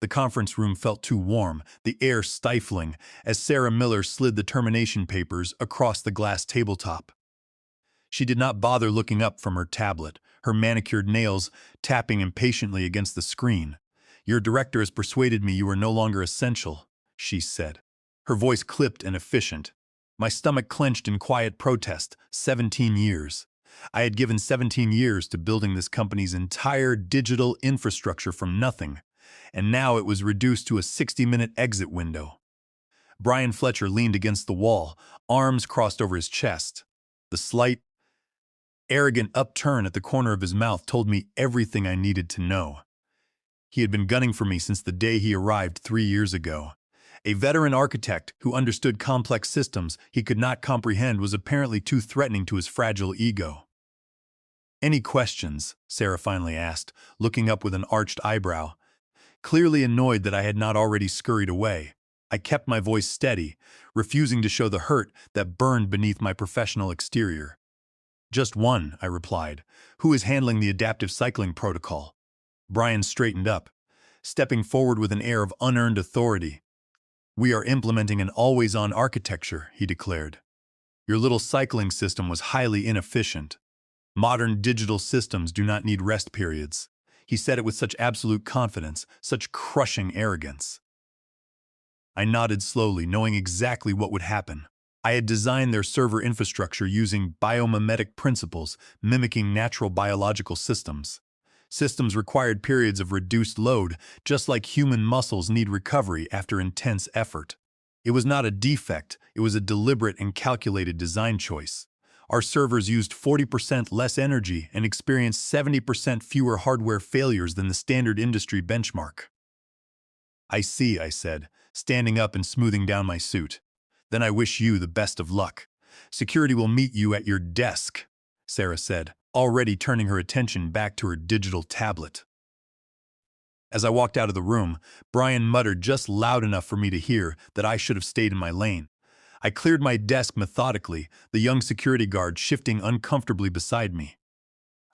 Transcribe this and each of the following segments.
The conference room felt too warm, the air stifling, as Sarah Miller slid the termination papers across the glass tabletop. She did not bother looking up from her tablet, her manicured nails tapping impatiently against the screen. "Your director has persuaded me you are no longer essential," she said. Her voice clipped and efficient. My stomach clenched in quiet protest. 17 years. I had given 17 years to building this company's entire digital infrastructure from nothing, and now it was reduced to a 60-minute exit window. Brian Fletcher leaned against the wall, arms crossed over his chest. The slight, arrogant upturn at the corner of his mouth told me everything I needed to know. He had been gunning for me since the day he arrived 3 years ago. A veteran architect who understood complex systems he could not comprehend was apparently too threatening to his fragile ego. "Any questions?" Sarah finally asked, looking up with an arched eyebrow. Clearly annoyed that I had not already scurried away, I kept my voice steady, refusing to show the hurt that burned beneath my professional exterior. "Just one," I replied. "Who is handling the adaptive cycling protocol?" Brian straightened up, stepping forward with an air of unearned authority. "We are implementing an always-on architecture," he declared. "Your little cycling system was highly inefficient. Modern digital systems do not need rest periods." He said it with such absolute confidence, such crushing arrogance. I nodded slowly, knowing exactly what would happen. I had designed their server infrastructure using biomimetic principles, mimicking natural biological systems. Systems required periods of reduced load, just like human muscles need recovery after intense effort. It was not a defect, it was a deliberate and calculated design choice. Our servers used 40% less energy and experienced 70% fewer hardware failures than the standard industry benchmark. "I see," I said, standing up and smoothing down my suit. "Then I wish you the best of luck. Security will meet you at your desk," Sarah said, already turning her attention back to her digital tablet. As I walked out of the room, Brian muttered just loud enough for me to hear that I should have stayed in my lane. I cleared my desk methodically, the young security guard shifting uncomfortably beside me.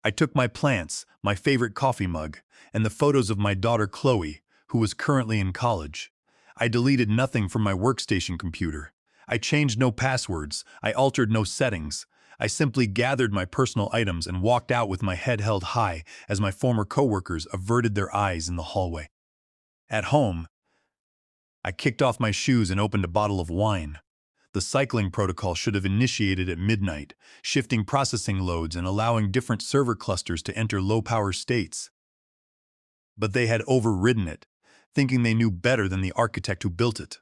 I took my plants, my favorite coffee mug, and the photos of my daughter Chloe, who was currently in college. I deleted nothing from my workstation computer. I changed no passwords. I altered no settings. I simply gathered my personal items and walked out with my head held high as my former coworkers averted their eyes in the hallway. At home, I kicked off my shoes and opened a bottle of wine. The cycling protocol should have initiated at midnight, shifting processing loads and allowing different server clusters to enter low-power states. But they had overridden it, thinking they knew better than the architect who built it.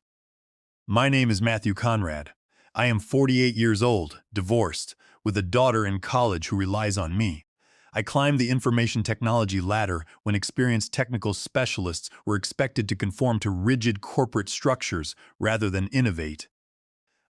My name is Matthew Conrad. I am 48 years old, divorced, with a daughter in college who relies on me. I climbed the information technology ladder when experienced technical specialists were expected to conform to rigid corporate structures rather than innovate.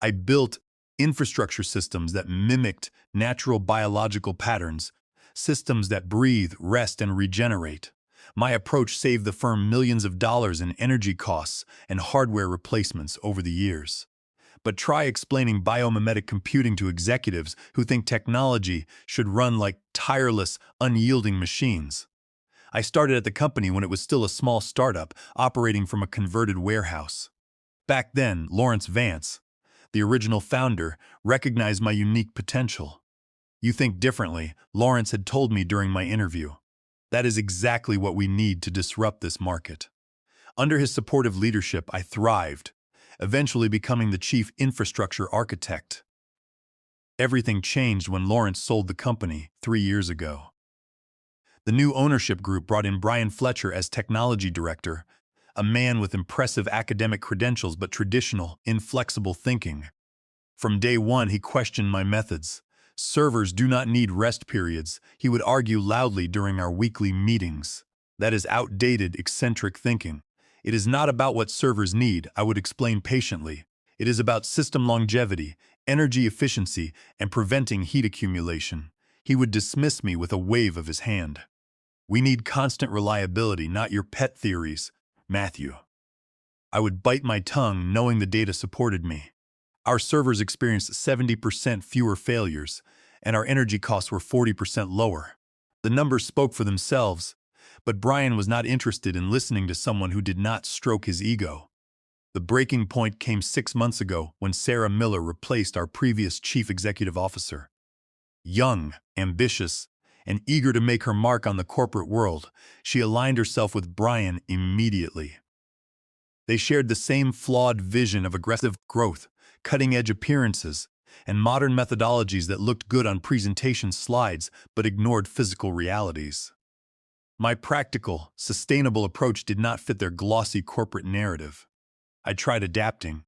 I built infrastructure systems that mimicked natural biological patterns, systems that breathe, rest, and regenerate. My approach saved the firm millions of dollars in energy costs and hardware replacements over the years. But try explaining biomimetic computing to executives who think technology should run like tireless, unyielding machines. I started at the company when it was still a small startup operating from a converted warehouse. Back then, Lawrence Vance, the original founder, recognized my unique potential. "You think differently," Lawrence had told me during my interview. "That is exactly what we need to disrupt this market." Under his supportive leadership, I thrived, eventually becoming the chief infrastructure architect. Everything changed when Lawrence sold the company 3 years ago. The new ownership group brought in Brian Fletcher as technology director, a man with impressive academic credentials but traditional, inflexible thinking. From day one, he questioned my methods. "Servers do not need rest periods," he would argue loudly during our weekly meetings. "That is outdated, eccentric thinking. It is not about what servers need," I would explain patiently. "It is about system longevity, energy efficiency, and preventing heat accumulation." He would dismiss me with a wave of his hand. "We need constant reliability, not your pet theories, Matthew." I would bite my tongue knowing the data supported me. Our servers experienced 70% fewer failures, and our energy costs were 40% lower. The numbers spoke for themselves. But Brian was not interested in listening to someone who did not stroke his ego. The breaking point came 6 months ago when Sarah Miller replaced our previous chief executive officer. Young, ambitious, and eager to make her mark on the corporate world, she aligned herself with Brian immediately. They shared the same flawed vision of aggressive growth, cutting-edge appearances, and modern methodologies that looked good on presentation slides but ignored physical realities. My practical, sustainable approach did not fit their glossy corporate narrative. I tried adapting.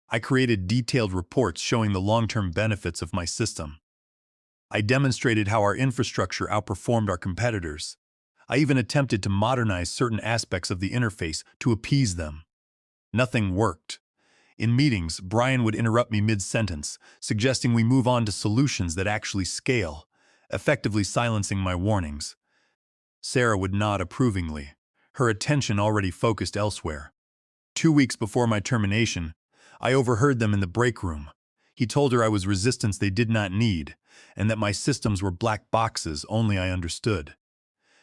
I created detailed reports showing the long-term benefits of my system. I demonstrated how our infrastructure outperformed our competitors. I even attempted to modernize certain aspects of the interface to appease them. Nothing worked. In meetings, Brian would interrupt me mid-sentence, suggesting we move on to solutions that actually scale, effectively silencing my warnings. Sarah would nod approvingly, her attention already focused elsewhere. 2 weeks before my termination, I overheard them in the break room. He told her I was resistance they did not need, and that my systems were black boxes only I understood.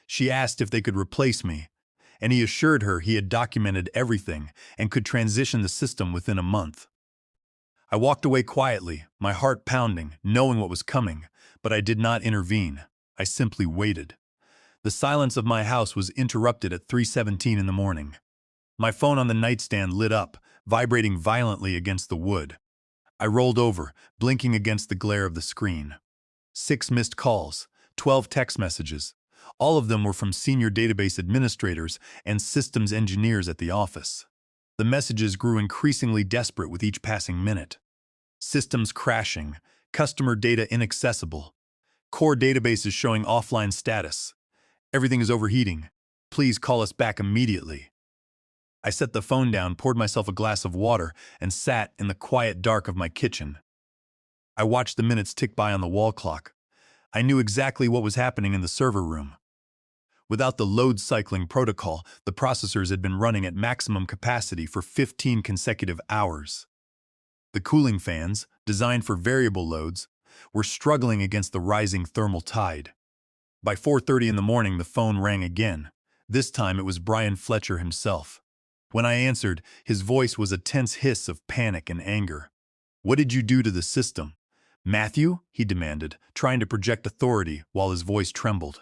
She asked if they could replace me, and he assured her he had documented everything and could transition the system within a month. I walked away quietly, my heart pounding, knowing what was coming, but I did not intervene. I simply waited. The silence of my house was interrupted at 3:17 in the morning. My phone on the nightstand lit up, vibrating violently against the wood. I rolled over, blinking against the glare of the screen. 6 missed calls, 12 text messages. All of them were from senior database administrators and systems engineers at the office. The messages grew increasingly desperate with each passing minute. Systems crashing, customer data inaccessible, core databases showing offline status. Everything is overheating. Please call us back immediately. I set the phone down, poured myself a glass of water, and sat in the quiet dark of my kitchen. I watched the minutes tick by on the wall clock. I knew exactly what was happening in the server room. Without the load cycling protocol, the processors had been running at maximum capacity for 15 consecutive hours. The cooling fans, designed for variable loads, were struggling against the rising thermal tide. By 4:30 in the morning, the phone rang again. This time it was Brian Fletcher himself. When I answered, his voice was a tense hiss of panic and anger. "What did you do to the system, Matthew?" he demanded, trying to project authority while his voice trembled.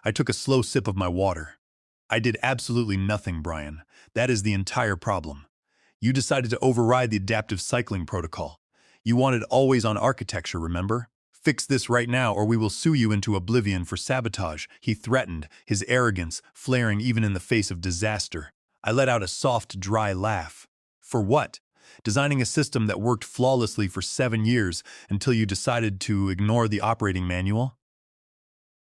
I took a slow sip of my water. "I did absolutely nothing, Brian. That is the entire problem. You decided to override the adaptive cycling protocol. You wanted always-on architecture, remember? Fix this right now or we will sue you into oblivion for sabotage," he threatened, his arrogance flaring even in the face of disaster. I let out a soft, dry laugh. "For what? Designing a system that worked flawlessly for 7 years until you decided to ignore the operating manual?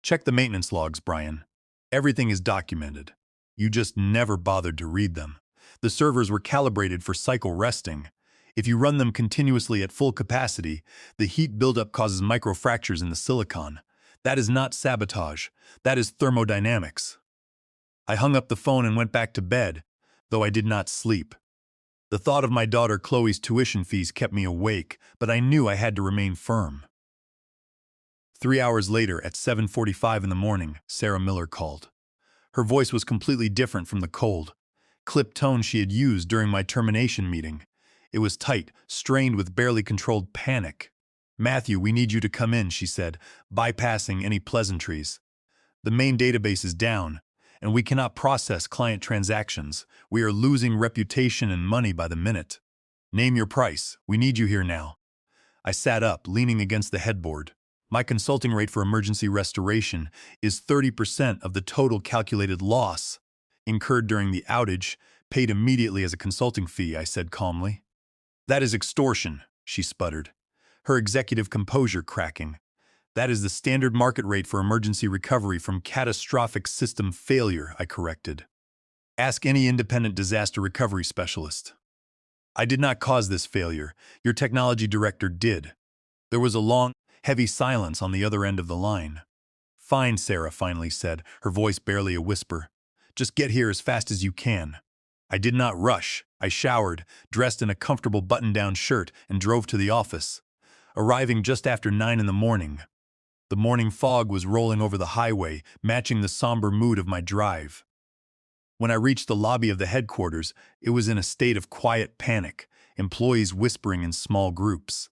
Check the maintenance logs, Brian. Everything is documented. You just never bothered to read them. The servers were calibrated for cycle resting. If you run them continuously at full capacity, the heat buildup causes microfractures in the silicon. That is not sabotage. That is thermodynamics." I hung up the phone and went back to bed, though I did not sleep. The thought of my daughter Chloe's tuition fees kept me awake, but I knew I had to remain firm. 3 hours later, at 7:45 in the morning, Sarah Miller called. Her voice was completely different from the cold, clipped tone she had used during my termination meeting. It was tight, strained with barely controlled panic. "Matthew, we need you to come in," she said, bypassing any pleasantries. "The main database is down, and we cannot process client transactions. We are losing reputation and money by the minute. Name your price. We need you here now." I sat up, leaning against the headboard. "My consulting rate for emergency restoration is 30% of the total calculated loss incurred during the outage, paid immediately as a consulting fee," I said calmly. "That is extortion," she sputtered, her executive composure cracking. "That is the standard market rate for emergency recovery from catastrophic system failure," I corrected. "Ask any independent disaster recovery specialist." "I did not cause this failure. Your technology director did." There was a long, heavy silence on the other end of the line. "Fine," Sarah finally said, her voice barely a whisper. "Just get here as fast as you can." I did not rush. I showered, dressed in a comfortable button-down shirt, and drove to the office, arriving just after 9 in the morning. The morning fog was rolling over the highway, matching the somber mood of my drive. When I reached the lobby of the headquarters, it was in a state of quiet panic, employees whispering in small groups.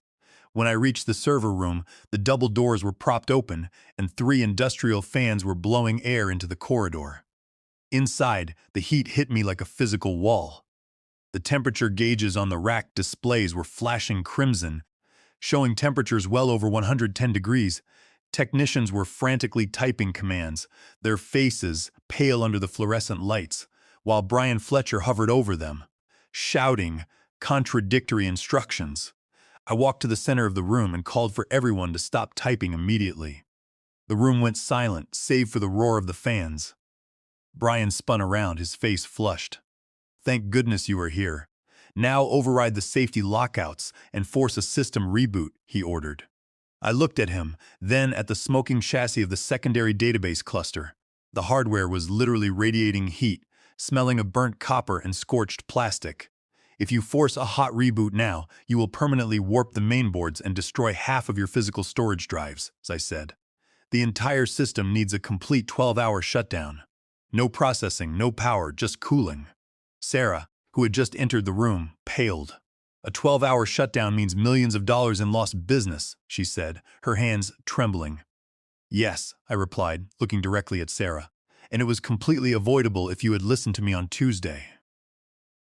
When I reached the server room, the double doors were propped open, and 3 industrial fans were blowing air into the corridor. Inside, the heat hit me like a physical wall. The temperature gauges on the rack displays were flashing crimson, showing temperatures well over 110 degrees. Technicians were frantically typing commands, their faces pale under the fluorescent lights, while Brian Fletcher hovered over them, shouting contradictory instructions. I walked to the center of the room and called for everyone to stop typing immediately. The room went silent, save for the roar of the fans. Brian spun around, his face flushed. "Thank goodness you are here. Now override the safety lockouts and force a system reboot," he ordered. I looked at him, then at the smoking chassis of the secondary database cluster. The hardware was literally radiating heat, smelling of burnt copper and scorched plastic. "If you force a hot reboot now, you will permanently warp the mainboards and destroy half of your physical storage drives," I said. "The entire system needs a complete 12-hour shutdown. No processing, no power, just cooling." Sarah, who had just entered the room, paled. "A 12-hour shutdown means millions of dollars in lost business," she said, her hands trembling. "Yes," I replied, looking directly at Sarah, "and it was completely avoidable if you had listened to me on Tuesday.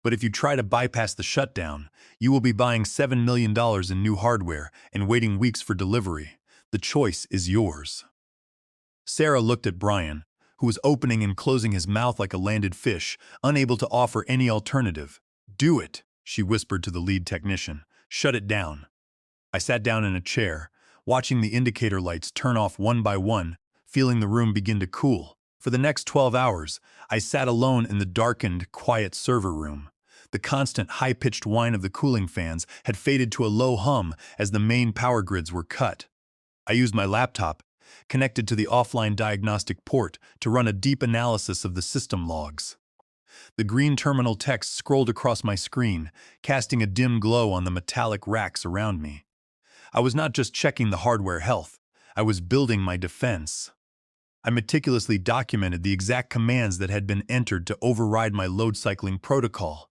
But if you try to bypass the shutdown, you will be buying $7 million in new hardware and waiting weeks for delivery. The choice is yours." Sarah looked at Brian, who was opening and closing his mouth like a landed fish, unable to offer any alternative. "Do it," she whispered to the lead technician. "Shut it down." I sat down in a chair, watching the indicator lights turn off one by one, feeling the room begin to cool. For the next 12 hours, I sat alone in the darkened, quiet server room. The constant, high-pitched whine of the cooling fans had faded to a low hum as the main power grids were cut. I used my laptop, connected to the offline diagnostic port, to run a deep analysis of the system logs. The green terminal text scrolled across my screen, casting a dim glow on the metallic racks around me. I was not just checking the hardware health, I was building my defense. I meticulously documented the exact commands that had been entered to override my load cycling protocol.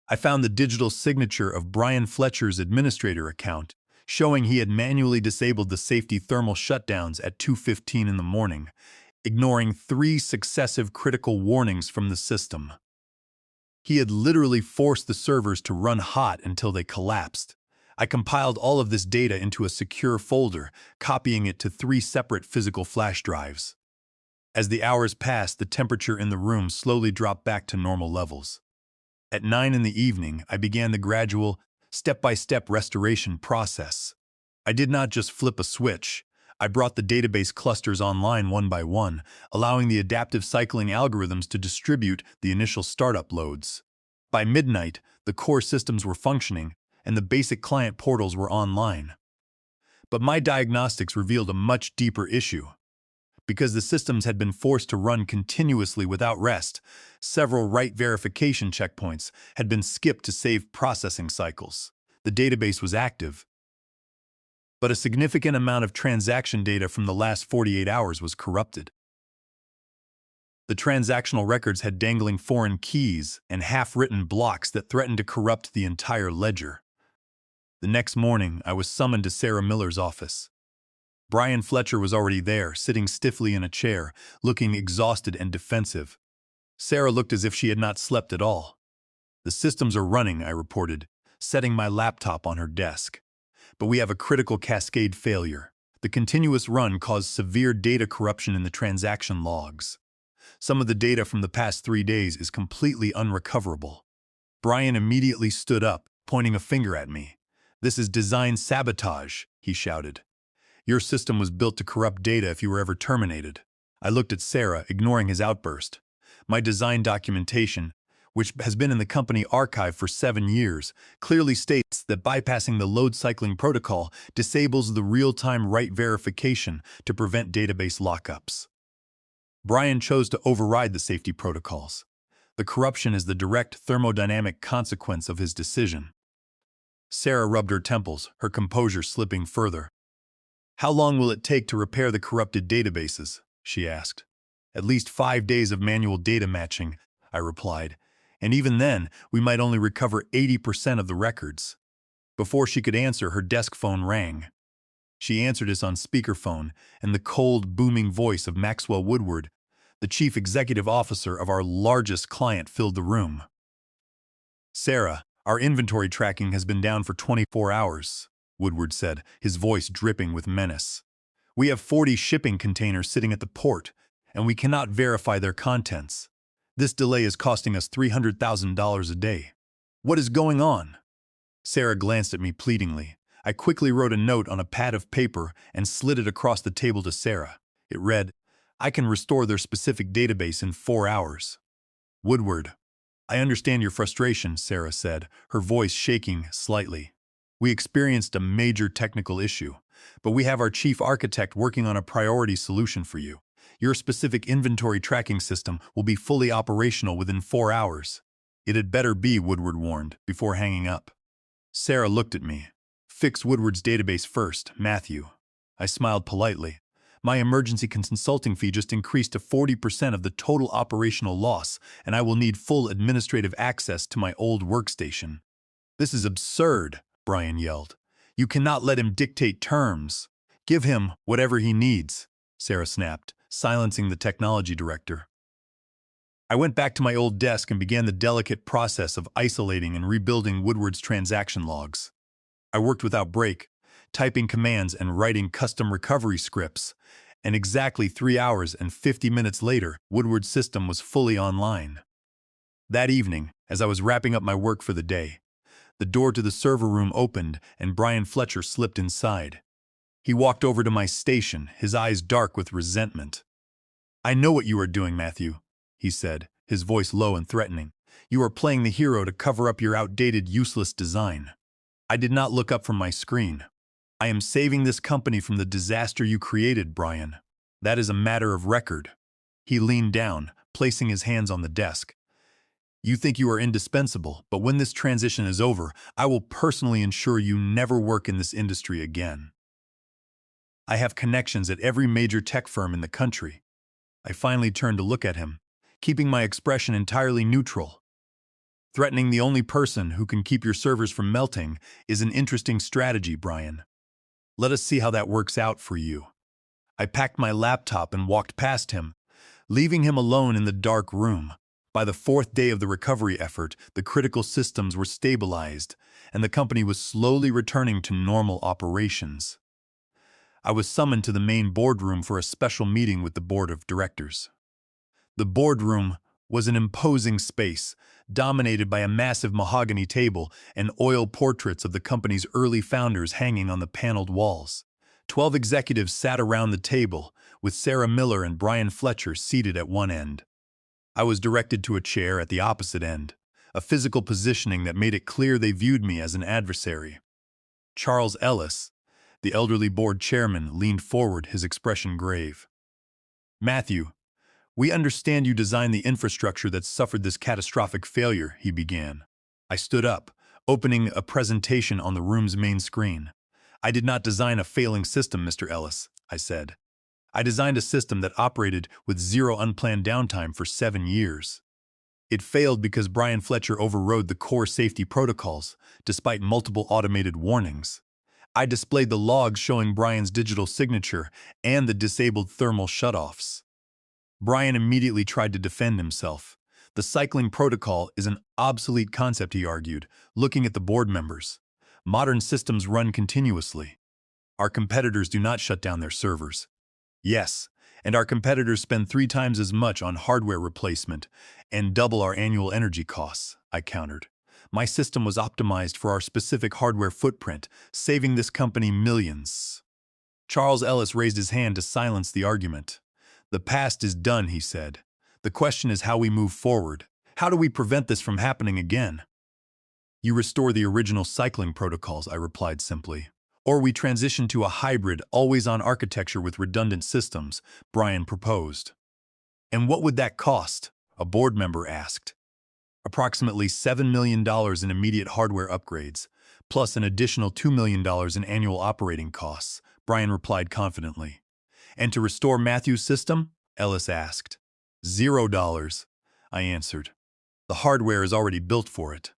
I found the digital signature of Brian Fletcher's administrator account, showing he had manually disabled the safety thermal shutdowns at 2:15 in the morning, ignoring 3 successive critical warnings from the system. He had literally forced the servers to run hot until they collapsed. I compiled all of this data into a secure folder, copying it to 3 separate physical flash drives. As the hours passed, the temperature in the room slowly dropped back to normal levels. At 9 in the evening, I began the gradual, step-by-step restoration process. I did not just flip a switch. I brought the database clusters online one by one, allowing the adaptive cycling algorithms to distribute the initial startup loads. By midnight, the core systems were functioning, and the basic client portals were online. But my diagnostics revealed a much deeper issue. Because the systems had been forced to run continuously without rest, several write verification checkpoints had been skipped to save processing cycles. The database was active, but a significant amount of transaction data from the last 48 hours was corrupted. The transactional records had dangling foreign keys and half-written blocks that threatened to corrupt the entire ledger. The next morning, I was summoned to Sarah Miller's office. Brian Fletcher was already there, sitting stiffly in a chair, looking exhausted and defensive. Sarah looked as if she had not slept at all. "The systems are running," I reported, setting my laptop on her desk. "But we have a critical cascade failure. The continuous run caused severe data corruption in the transaction logs. Some of the data from the past 3 days is completely unrecoverable." Brian immediately stood up, pointing a finger at me. "This is design sabotage," he shouted. "Your system was built to corrupt data if you were ever terminated." I looked at Sarah, ignoring his outburst. "My design documentation, which has been in the company archive for 7 years, clearly states that bypassing the load cycling protocol disables the real-time write verification to prevent database lockups." Brian chose to override the safety protocols. The corruption is the direct thermodynamic consequence of his decision. Sarah rubbed her temples, her composure slipping further. How long will it take to repair the corrupted databases? She asked. At least 5 days of manual data matching, I replied. And even then, we might only recover 80% of the records. Before she could answer, her desk phone rang. She answered us on speakerphone, and the cold, booming voice of Maxwell Woodward, the chief executive officer of our largest client, filled the room. Sarah, our inventory tracking has been down for 24 hours, Woodward said, his voice dripping with menace. We have 40 shipping containers sitting at the port, and we cannot verify their contents. This delay is costing us $300,000 a day. What is going on? Sarah glanced at me pleadingly. I quickly wrote a note on a pad of paper and slid it across the table to Sarah. It read, I can restore their specific database in 4 hours. Woodward. I understand your frustration, Sarah said, her voice shaking slightly. We experienced a major technical issue, but we have our chief architect working on a priority solution for you. Your specific inventory tracking system will be fully operational within 4 hours. It had better be, Woodward warned, before hanging up. Sarah looked at me. Fix Woodward's database first, Matthew. I smiled politely. My emergency consulting fee just increased to 40% of the total operational loss, and I will need full administrative access to my old workstation. This is absurd, Brian yelled. You cannot let him dictate terms. Give him whatever he needs, Sarah snapped, silencing the technology director. I went back to my old desk and began the delicate process of isolating and rebuilding Woodward's transaction logs. I worked without break, typing commands and writing custom recovery scripts, and exactly 3 hours and 50 minutes later, Woodward's system was fully online. That evening, as I was wrapping up my work for the day, the door to the server room opened and Brian Fletcher slipped inside. He walked over to my station, his eyes dark with resentment. I know what you are doing, Matthew, he said, his voice low and threatening. You are playing the hero to cover up your outdated, useless design. I did not look up from my screen. I am saving this company from the disaster you created, Brian. That is a matter of record. He leaned down, placing his hands on the desk. You think you are indispensable, but when this transition is over, I will personally ensure you never work in this industry again. I have connections at every major tech firm in the country. I finally turned to look at him, keeping my expression entirely neutral. Threatening the only person who can keep your servers from melting is an interesting strategy, Brian. Let us see how that works out for you. I packed my laptop and walked past him, leaving him alone in the dark room. By the 4th day of the recovery effort, the critical systems were stabilized, and the company was slowly returning to normal operations. I was summoned to the main boardroom for a special meeting with the board of directors. The boardroom was an imposing space, dominated by a massive mahogany table and oil portraits of the company's early founders hanging on the paneled walls. 12 executives sat around the table, with Sarah Miller and Brian Fletcher seated at one end. I was directed to a chair at the opposite end, a physical positioning that made it clear they viewed me as an adversary. Charles Ellis, the elderly board chairman, leaned forward, his expression grave. Matthew, we understand you designed the infrastructure that suffered this catastrophic failure, he began. I stood up, opening a presentation on the room's main screen. I did not design a failing system, Mr. Ellis, I said. I designed a system that operated with zero unplanned downtime for 7 years. It failed because Brian Fletcher overrode the core safety protocols, despite multiple automated warnings. I displayed the logs showing Brian's digital signature and the disabled thermal shutoffs. Brian immediately tried to defend himself. The cycling protocol is an obsolete concept, he argued, looking at the board members. Modern systems run continuously. Our competitors do not shut down their servers. Yes, and our competitors spend 3 times as much on hardware replacement and double our annual energy costs, I countered. My system was optimized for our specific hardware footprint, saving this company millions. Charles Ellis raised his hand to silence the argument. The past is done, he said. The question is how we move forward. How do we prevent this from happening again? You restore the original cycling protocols, I replied simply. Or we transition to a hybrid, always-on architecture with redundant systems, Brian proposed. And what would that cost? A board member asked. Approximately $7 million in immediate hardware upgrades, plus an additional $2 million in annual operating costs, Brian replied confidently. And to restore Matthew's system? Ellis asked. $0, I answered. The hardware is already built for it.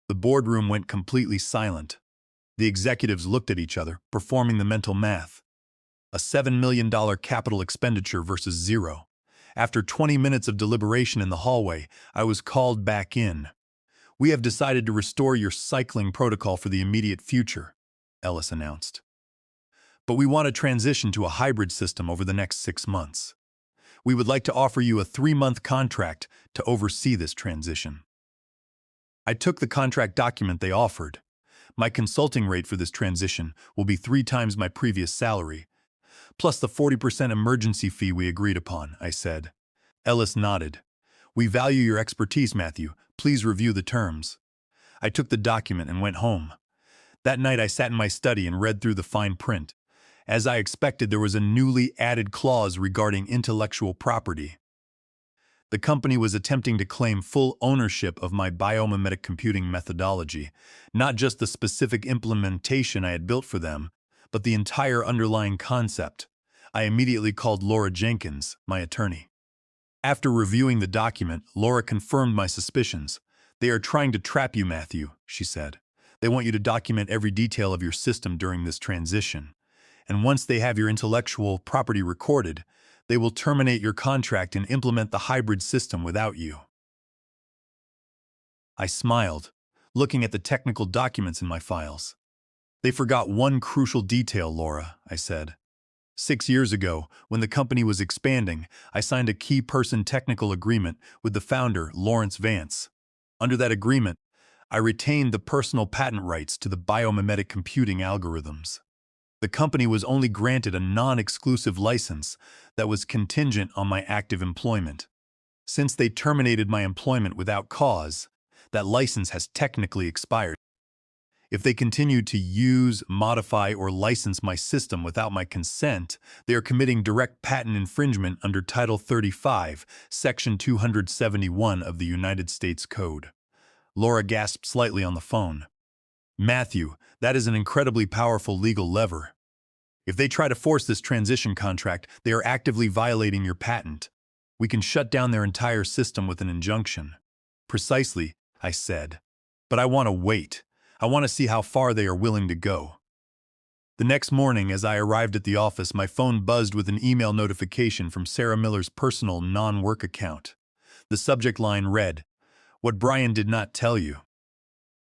The boardroom went completely silent. The executives looked at each other, performing the mental math. A $7 million capital expenditure versus zero. After 20 minutes of deliberation in the hallway, I was called back in. We have decided to restore your cycling protocol for the immediate future, Ellis announced. But we want to transition to a hybrid system over the next 6 months. We would like to offer you a 3-month contract to oversee this transition. I took the contract document they offered. My consulting rate for this transition will be 3 times my previous salary, plus the 40% emergency fee we agreed upon, I said. Ellis nodded. We value your expertise, Matthew. Please review the terms. I took the document and went home. That night I sat in my study and read through the fine print. As I expected, there was a newly added clause regarding intellectual property. The company was attempting to claim full ownership of my biomimetic computing methodology, not just the specific implementation I had built for them, but the entire underlying concept. I immediately called Laura Jenkins, my attorney. After reviewing the document, Laura confirmed my suspicions. They are trying to trap you, Matthew, she said. They want you to document every detail of your system during this transition. And once they have your intellectual property recorded, they will terminate your contract and implement the hybrid system without you. I smiled, looking at the technical documents in my files. They forgot one crucial detail, Laura, I said. 6 years ago, when the company was expanding, I signed a key person technical agreement with the founder, Lawrence Vance. Under that agreement, I retained the personal patent rights to the biomimetic computing algorithms. The company was only granted a non-exclusive license that was contingent on my active employment. Since they terminated my employment without cause, that license has technically expired. If they continue to use, modify, or license my system without my consent, they are committing direct patent infringement under Title 35, Section 271 of the United States Code. Laura gasped slightly on the phone. Matthew, that is an incredibly powerful legal lever. If they try to force this transition contract, they are actively violating your patent. We can shut down their entire system with an injunction. Precisely, I said. But I want to wait. I want to see how far they are willing to go. The next morning, as I arrived at the office, my phone buzzed with an email notification from Sarah Miller's personal non-work account. The subject line read, "What Brian did not tell you."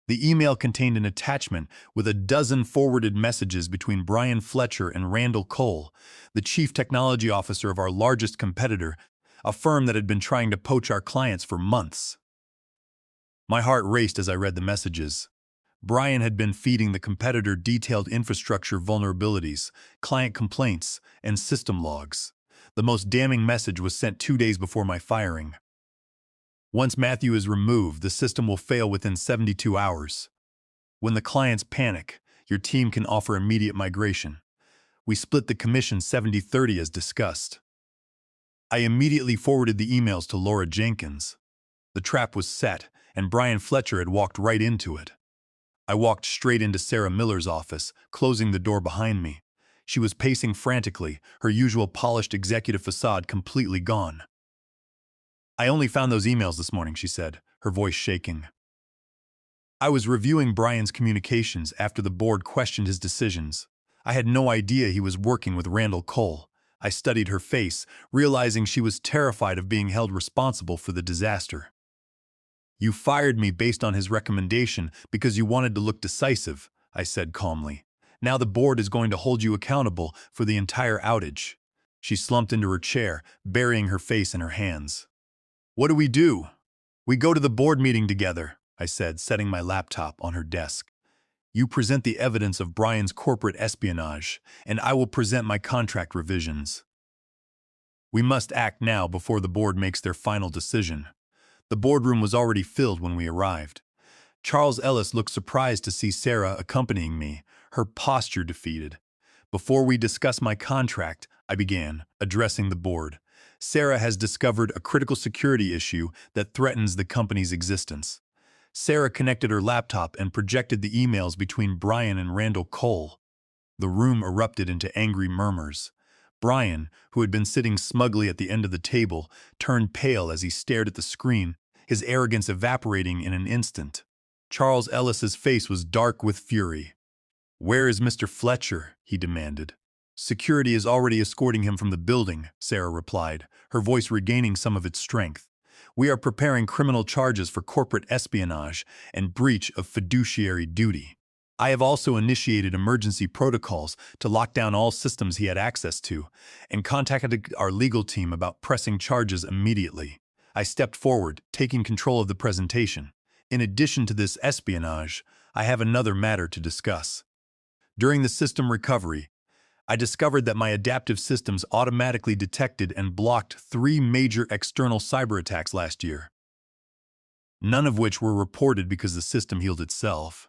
The email contained an attachment with a dozen forwarded messages between Brian Fletcher and Randall Cole, the chief technology officer of our largest competitor, a firm that had been trying to poach our clients for months. My heart raced as I read the messages. Brian had been feeding the competitor detailed infrastructure vulnerabilities, client complaints, and system logs. The most damning message was sent 2 days before my firing. Once Matthew is removed, the system will fail within 72 hours. When the clients panic, your team can offer immediate migration. We split the commission 70-30 as discussed. I immediately forwarded the emails to Laura Jenkins. The trap was set, and Brian Fletcher had walked right into it. I walked straight into Sarah Miller's office, closing the door behind me. She was pacing frantically, her usual polished executive facade completely gone. I only found those emails this morning, she said, her voice shaking. I was reviewing Brian's communications after the board questioned his decisions. I had no idea he was working with Randall Cole. I studied her face, realizing she was terrified of being held responsible for the disaster. You fired me based on his recommendation because you wanted to look decisive, I said calmly. Now the board is going to hold you accountable for the entire outage. She slumped into her chair, burying her face in her hands. What do? We go to the board meeting together, I said, setting my laptop on her desk. You present the evidence of Brian's corporate espionage, and I will present my contract revisions. We must act now before the board makes their final decision. The boardroom was already filled when we arrived. Charles Ellis looked surprised to see Sarah accompanying me, her posture defeated. Before we discuss my contract, I began, addressing the board. Sarah has discovered a critical security issue that threatens the company's existence. Sarah connected her laptop and projected the emails between Brian and Randall Cole. The room erupted into angry murmurs. Brian, who had been sitting smugly at the end of the table, turned pale as he stared at the screen, his arrogance evaporating in an instant. Charles Ellis's face was dark with fury. "Where is Mr. Fletcher?" he demanded. "Security is already escorting him from the building," Sarah replied, her voice regaining some of its strength. "We are preparing criminal charges for corporate espionage and breach of fiduciary duty. I have also initiated emergency protocols to lock down all systems he had access to, and contacted our legal team about pressing charges immediately." I stepped forward, taking control of the presentation. "In addition to this espionage, I have another matter to discuss. During the system recovery, I discovered that my adaptive systems automatically detected and blocked 3 major external cyber attacks last year, none of which were reported because the system healed itself."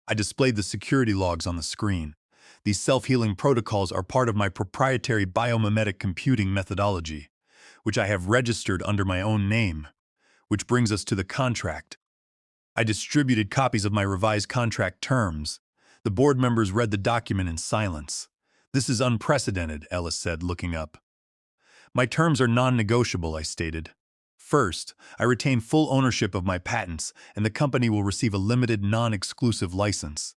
I displayed the security logs on the screen. "These self-healing protocols are part of my proprietary biomimetic computing methodology, which I have registered under my own name, which brings us to the contract." I distributed copies of my revised contract terms. The board members read the document in silence. "This is unprecedented," Ellis said, looking up. "My terms are non-negotiable," I stated. "First, I retain full ownership of my patents, and the company will receive a limited, non-exclusive license.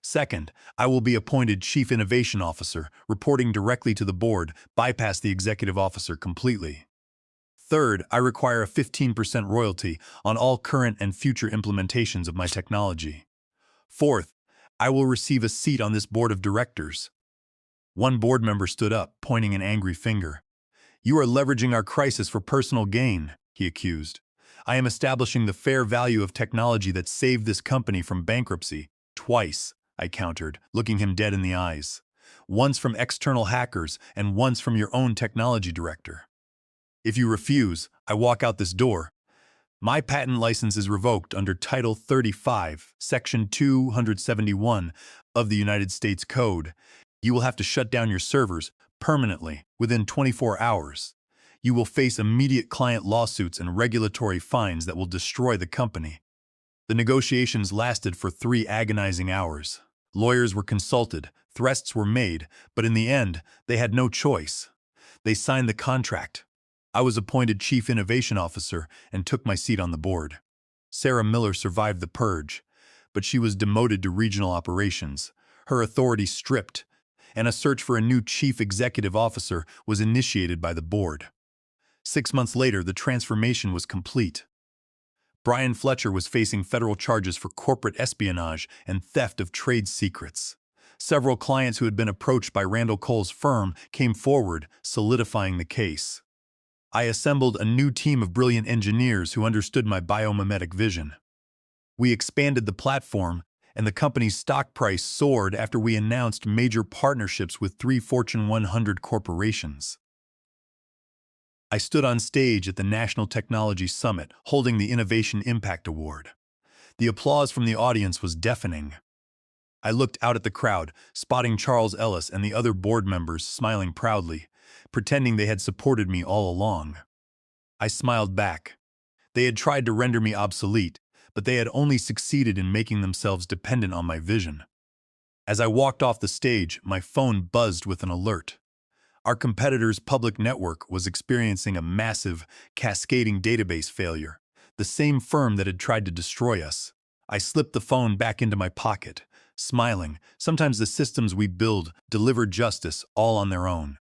Second, I will be appointed Chief Innovation Officer, reporting directly to the board, bypass the executive officer completely. Third, I require a 15% royalty on all current and future implementations of my technology. Fourth, I will receive a seat on this board of directors." One board member stood up, pointing an angry finger. "You are leveraging our crisis for personal gain," he accused. "I am establishing the fair value of technology that saved this company from bankruptcy. Twice," I countered, looking him dead in the eyes. "Once from external hackers and once from your own technology director. If you refuse, I walk out this door. My patent license is revoked under Title 35, Section 271 of the United States Code. You will have to shut down your servers permanently within 24 hours. You will face immediate client lawsuits and regulatory fines that will destroy the company." The negotiations lasted for 3 agonizing hours. Lawyers were consulted, threats were made, but in the end, they had no choice. They signed the contract. I was appointed Chief Innovation Officer and took my seat on the board. Sarah Miller survived the purge, but she was demoted to regional operations, her authority stripped, and a search for a new Chief Executive Officer was initiated by the board. 6 months later, the transformation was complete. Brian Fletcher was facing federal charges for corporate espionage and theft of trade secrets. Several clients who had been approached by Randall Cole's firm came forward, solidifying the case. I assembled a new team of brilliant engineers who understood my biomimetic vision. We expanded the platform, and the company's stock price soared after we announced major partnerships with 3 Fortune 100 corporations. I stood on stage at the National Technology Summit, holding the Innovation Impact Award. The applause from the audience was deafening. I looked out at the crowd, spotting Charles Ellis and the other board members smiling proudly, pretending they had supported me all along. I smiled back. They had tried to render me obsolete, but they had only succeeded in making themselves dependent on my vision. As I walked off the stage, my phone buzzed with an alert. Our competitor's public network was experiencing a massive, cascading database failure, the same firm that had tried to destroy us. I slipped the phone back into my pocket, smiling. Sometimes the systems we build deliver justice all on their own.